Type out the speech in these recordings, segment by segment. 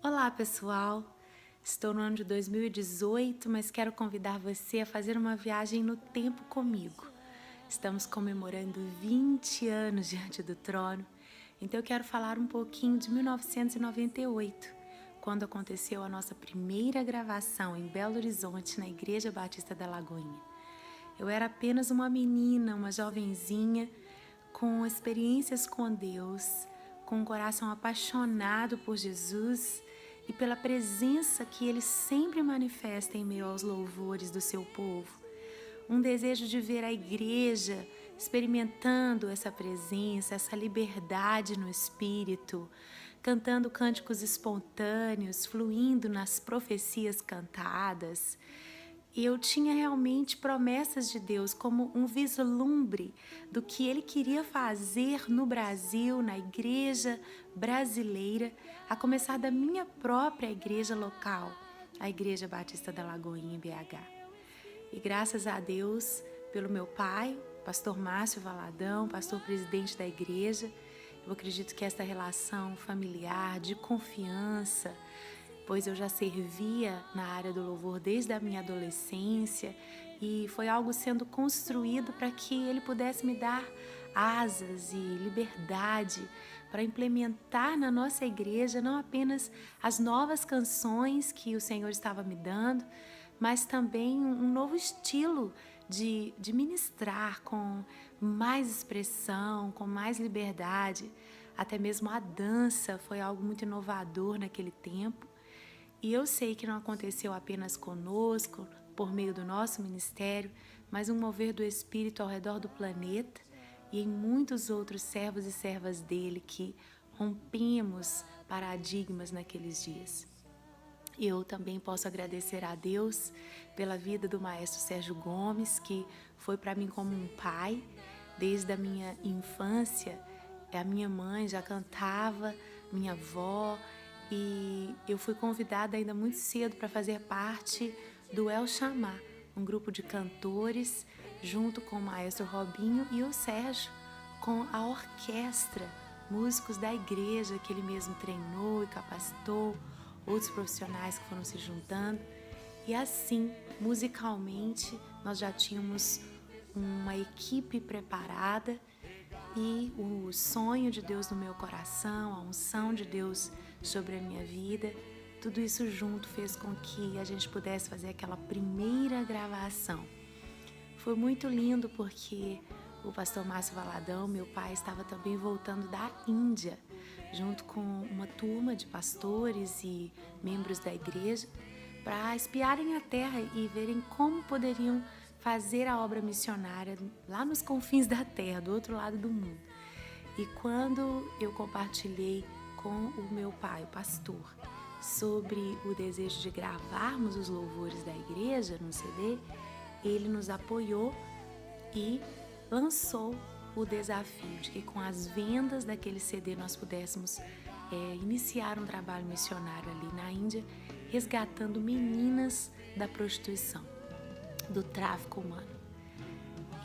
Olá, pessoal! Estou no ano de 2018, mas quero convidar você a fazer uma viagem no tempo comigo. Estamos comemorando 20 anos diante do trono, então eu quero falar um pouquinho de 1998, quando aconteceu a nossa primeira gravação em Belo Horizonte, na Igreja Batista da Lagoinha. Eu era apenas uma menina, uma jovenzinha, com experiências com Deus, com um coração apaixonado por Jesus e pela presença que Ele sempre manifesta em meio aos louvores do seu povo. Um desejo de ver a igreja experimentando essa presença, essa liberdade no Espírito, cantando cânticos espontâneos, fluindo nas profecias cantadas. E eu tinha realmente promessas de Deus como um vislumbre do que Ele queria fazer no Brasil, na igreja brasileira, a começar da minha própria igreja local, a Igreja Batista da Lagoinha, em BH. E graças a Deus, pelo meu pai, pastor Márcio Valadão, pastor presidente da igreja, eu acredito que esta relação familiar, de confiança, pois eu já servia na área do louvor desde a minha adolescência e foi algo sendo construído para que Ele pudesse me dar asas e liberdade para implementar na nossa igreja não apenas as novas canções que o Senhor estava me dando, mas também um novo estilo de ministrar com mais expressão, com mais liberdade. Até mesmo a dança foi algo muito inovador naquele tempo. E eu sei que não aconteceu apenas conosco, por meio do nosso ministério, mas um mover do Espírito ao redor do planeta e em muitos outros servos e servas dele que rompemos paradigmas naqueles dias. E eu também posso agradecer a Deus pela vida do maestro Sérgio Gomes, que foi para mim como um pai. Desde a minha infância, a minha mãe já cantava, minha avó, e eu fui convidada ainda muito cedo para fazer parte do El Chamá, um grupo de cantores, junto com o maestro Robinho e o Sérgio, com a orquestra, músicos da igreja que ele mesmo treinou e capacitou, outros profissionais que foram se juntando. E assim, musicalmente, nós já tínhamos uma equipe preparada e o sonho de Deus no meu coração, a unção de Deus sobre a minha vida, tudo isso junto fez com que a gente pudesse fazer aquela primeira gravação. Foi muito lindo porque o pastor Márcio Valadão, meu pai, estava também voltando da Índia, junto com uma turma de pastores e membros da igreja, para espiarem a terra e verem como poderiam fazer a obra missionária lá nos confins da terra, do outro lado do mundo. E quando eu compartilhei com o meu pai, o pastor, sobre o desejo de gravarmos os louvores da igreja no CD, ele nos apoiou e lançou o desafio de que com as vendas daquele CD nós pudéssemos iniciar um trabalho missionário ali na Índia, resgatando meninas da prostituição, do tráfico humano.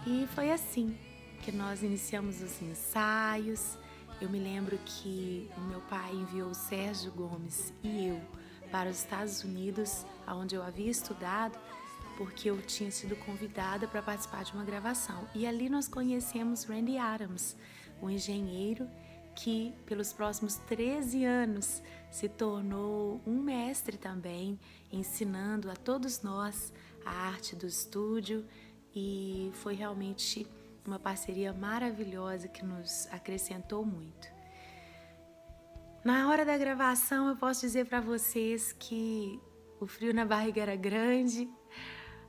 E foi assim que nós iniciamos os ensaios. Eu me lembro que o meu pai enviou o Sérgio Gomes e eu para os Estados Unidos, onde eu havia estudado, porque eu tinha sido convidada para participar de uma gravação. E ali nós conhecemos Randy Adams, um engenheiro que pelos próximos 13 anos se tornou um mestre também, ensinando a todos nós a arte do estúdio, e foi realmente uma parceria maravilhosa que nos acrescentou muito. Na hora da gravação eu posso dizer para vocês que o frio na barriga era grande,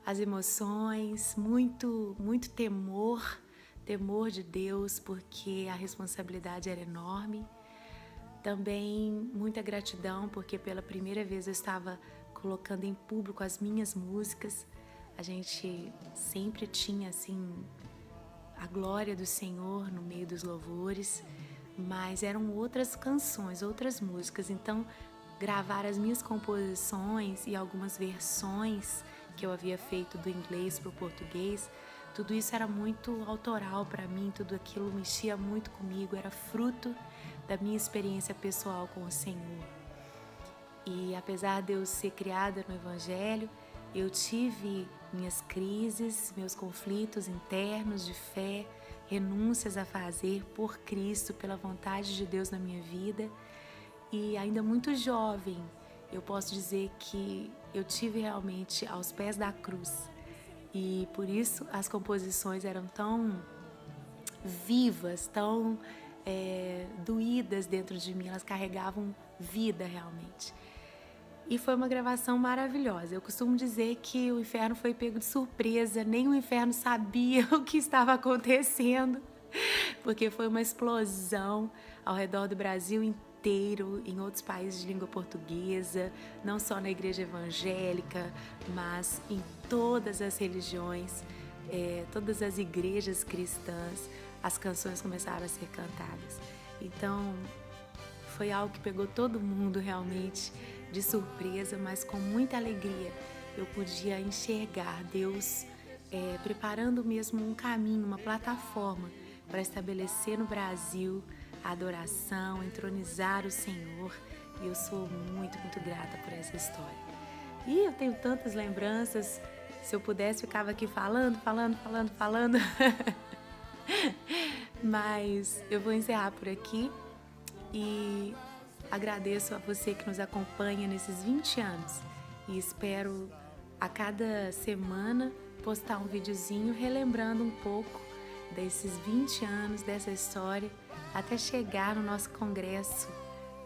as emoções, muito temor de Deus, porque a responsabilidade era enorme. Também muita gratidão, porque pela primeira vez eu estava colocando em público as minhas músicas. A gente sempre tinha assim a glória do Senhor no meio dos louvores, mas eram outras canções, outras músicas. Então, gravar as minhas composições e algumas versões que eu havia feito do inglês para o português, tudo isso era muito autoral para mim, tudo aquilo mexia muito comigo, era fruto da minha experiência pessoal com o Senhor. E apesar de eu ser criada no Evangelho, eu tive minhas crises, meus conflitos internos de fé, renúncias a fazer por Cristo, pela vontade de Deus na minha vida. E ainda muito jovem, eu posso dizer que eu tive realmente aos pés da cruz. E por isso as composições eram tão vivas, tão doídas dentro de mim, elas carregavam vida realmente. E foi uma gravação maravilhosa. Eu costumo dizer que o inferno foi pego de surpresa, nem o inferno sabia o que estava acontecendo, porque foi uma explosão ao redor do Brasil inteiro, em outros países de língua portuguesa, não só na igreja evangélica, mas em todas as religiões, todas as igrejas cristãs, as canções começaram a ser cantadas. Então, foi algo que pegou todo mundo realmente de surpresa, mas com muita alegria eu podia enxergar Deus preparando mesmo um caminho, uma plataforma para estabelecer no Brasil a adoração, entronizar o Senhor. E eu sou muito, muito grata por essa história. E eu tenho tantas lembranças, se eu pudesse ficava aqui falando. Mas eu vou encerrar por aqui e agradeço a você que nos acompanha nesses 20 anos e espero a cada semana postar um videozinho relembrando um pouco desses 20 anos, dessa história, até chegar no nosso congresso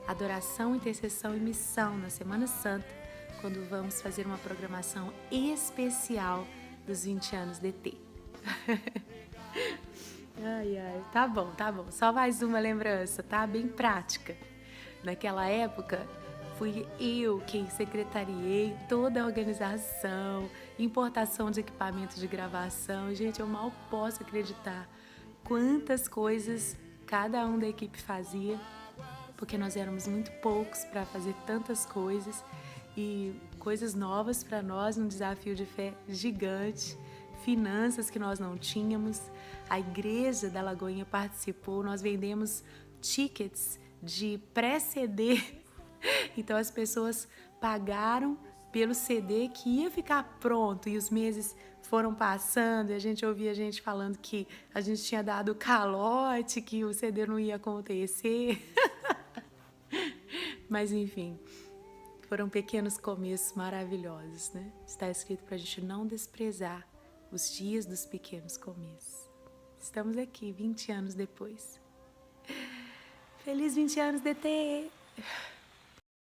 Adoração, Intercessão e Missão na Semana Santa, quando vamos fazer uma programação especial dos 20 anos DT. Ai, tá bom, só mais uma lembrança, tá? Bem prática. Naquela época, fui eu quem secretariei toda a organização, importação de equipamento de gravação. Gente, eu mal posso acreditar quantas coisas cada um da equipe fazia, porque nós éramos muito poucos para fazer tantas coisas e coisas novas para nós, um desafio de fé gigante, finanças que nós não tínhamos. A igreja da Lagoinha participou, nós vendemos tickets de pré-CD, então as pessoas pagaram pelo CD que ia ficar pronto e os meses foram passando e a gente ouvia gente falando que a gente tinha dado calote, que o CD não ia acontecer. Mas enfim, foram pequenos começos maravilhosos, né? Está escrito para a gente não desprezar os dias dos pequenos começos. Estamos aqui 20 anos depois. Feliz 20 anos, DT!